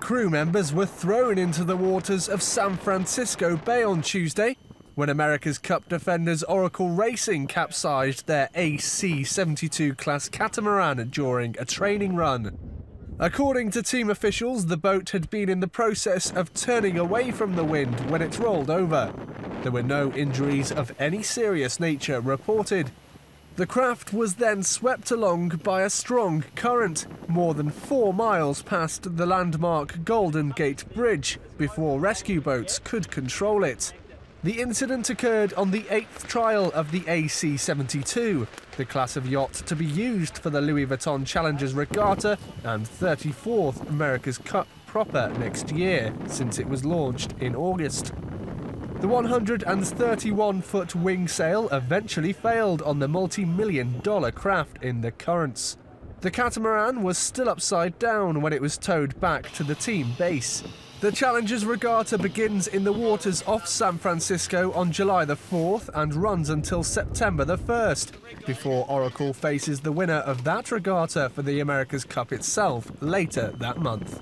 crew members were thrown into the waters of San Francisco Bay on Tuesday when America's Cup defenders Oracle Racing capsized their AC-72 class catamaran during a training run. According to team officials, the boat had been in the process of turning away from the wind when it rolled over. There were no injuries of any serious nature reported. The craft was then swept along by a strong current, more than 4 miles past the landmark Golden Gate Bridge, before rescue boats could control it. The incident occurred on the 8th trial of the AC-72, the class of yacht to be used for the Louis Vuitton Challengers Regatta and 34th America's Cup proper next year, since it was launched in August. The 131-foot wing sail eventually failed on the multi-million-dollar craft in the currents. The catamaran was still upside down when it was towed back to the team base. The Challengers Regatta begins in the waters off San Francisco on July the 4th and runs until September the 1st, before Oracle faces the winner of that regatta for the America's Cup itself later that month.